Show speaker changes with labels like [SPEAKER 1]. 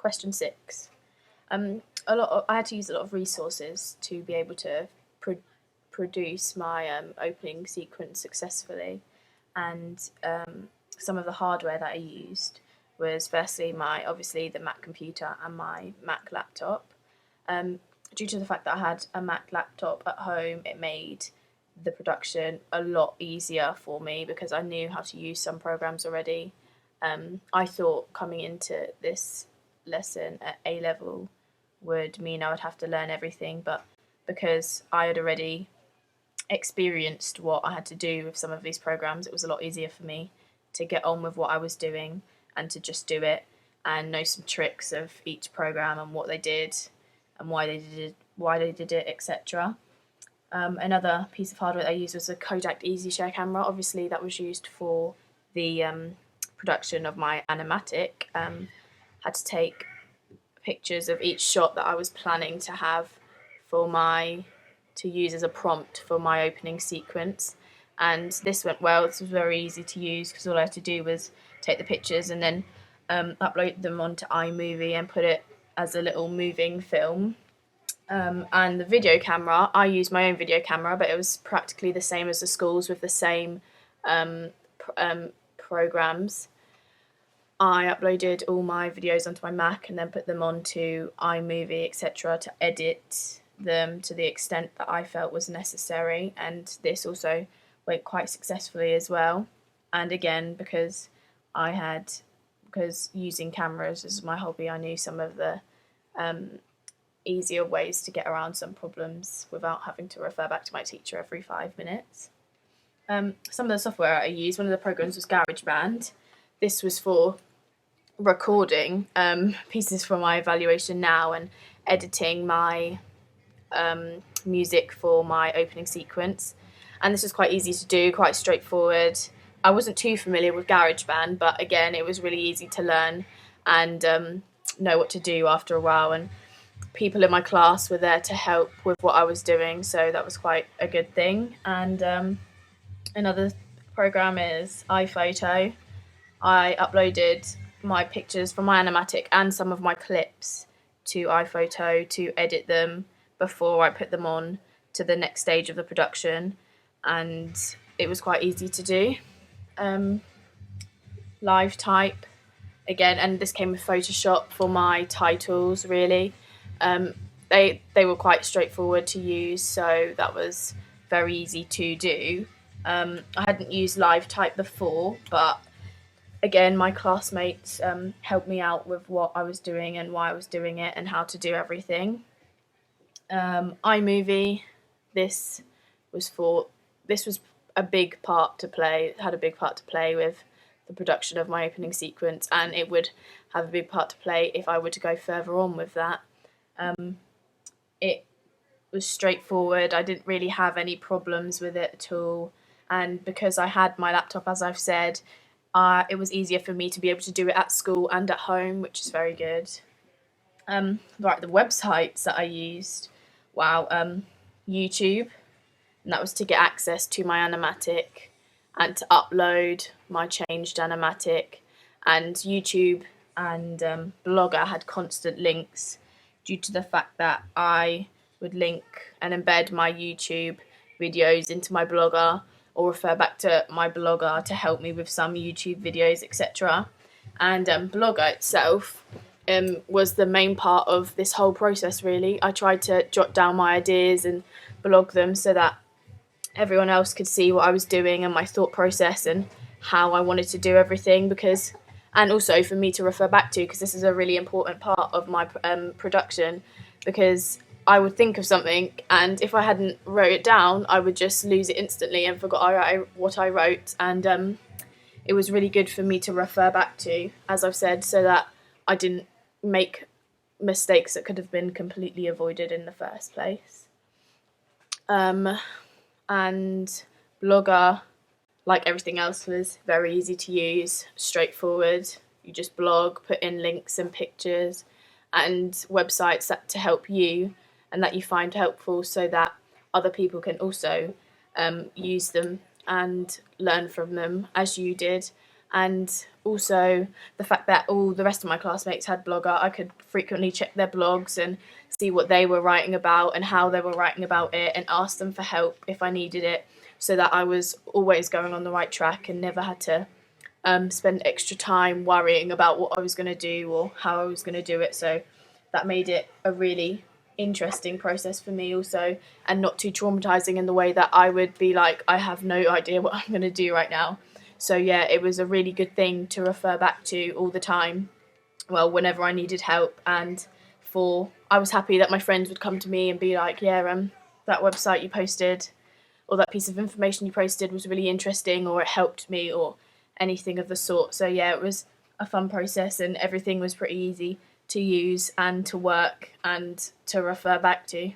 [SPEAKER 1] Question 6. I had to use a lot of resources to be able to produce my opening sequence successfully, and some of the hardware that I used was firstly obviously the Mac computer and my Mac laptop. Due to the fact that I had a Mac laptop at home, it made the production a lot easier for me because I knew how to use some programs already. I thought coming into this lesson at A level would mean I would have to learn everything, but because I had already experienced what I had to do with some of these programs, it was a lot easier for me to get on with what I was doing and to just do it and know some tricks of each program and what they did and why they did it, etc. Another piece of hardware I used was a Kodak EasyShare camera. Obviously, that was used for the production of my animatic. Had to take pictures of each shot that I was planning to have to use as a prompt for my opening sequence, and this went well. This was very easy to use because all I had to do was take the pictures and then upload them onto iMovie and put it as a little moving film. And the video camera, I used my own video camera, but it was practically the same as the schools with the same programs. I uploaded all my videos onto my Mac and then put them onto iMovie, etc., to edit them to the extent that I felt was necessary, and this also went quite successfully as well. And again, because using cameras is my hobby, I knew some of the easier ways to get around some problems without having to refer back to my teacher every 5 minutes. Some of the software I used, one of the programs was GarageBand. This was for recording pieces for my evaluation now and editing my music for my opening sequence. And this was quite easy to do, quite straightforward. I wasn't too familiar with GarageBand, but again, it was really easy to learn and know what to do after a while. And people in my class were there to help with what I was doing, so that was quite a good thing. And another program is iPhoto. I uploaded my pictures from my animatic and some of my clips to iPhoto to edit them before I put them on to the next stage of the production, and it was quite easy to do. LiveType, again, and this came with Photoshop for my titles, really. They were quite straightforward to use, so that was very easy to do. I hadn't used LiveType before, but again, my classmates helped me out with what I was doing and why I was doing it and how to do everything. iMovie, this was a big part to play. It had a big part to play with the production of my opening sequence, and it would have a big part to play if I were to go further on with that. It was straightforward. I didn't really have any problems with it at all, and because I had my laptop, as I've said, it was easier for me to be able to do it at school and at home, which is very good. Right, the websites that I used, YouTube, and that was to get access to my animatic and to upload my changed animatic. And YouTube and Blogger had constant links due to the fact that I would link and embed my YouTube videos into my Blogger or refer back to my Blogger to help me with some YouTube videos, etc. And Blogger itself was the main part of this whole process, really. I tried to jot down my ideas and blog them so that everyone else could see what I was doing and my thought process and how I wanted to do everything, and also for me to refer back to, because this is a really important part of my production, because I would think of something, and if I hadn't wrote it down, I would just lose it instantly and forgot what I wrote. And it was really good for me to refer back to, as I've said, so that I didn't make mistakes that could have been completely avoided in the first place. And Blogger, like everything else, was very easy to use, straightforward. You just blog, put in links and pictures and websites to help you and that you find helpful, so that other people can also use them and learn from them as you did. And also the fact that all the rest of my classmates had Blogger, I could frequently check their blogs and see what they were writing about and how they were writing about it, and ask them for help if I needed it, so that I was always going on the right track and never had to spend extra time worrying about what I was going to do or how I was going to do it. So that made it a really interesting process for me also, and not too traumatizing in the way that I would be like, I have no idea what I'm going to do right now. So yeah, it was a really good thing to refer back to all the time, well, whenever I needed help. And I was happy that my friends would come to me and be like, yeah, that website you posted or that piece of information you posted was really interesting, or it helped me, or anything of the sort. So yeah, it was a fun process, and everything was pretty easy to use and to work and to refer back to.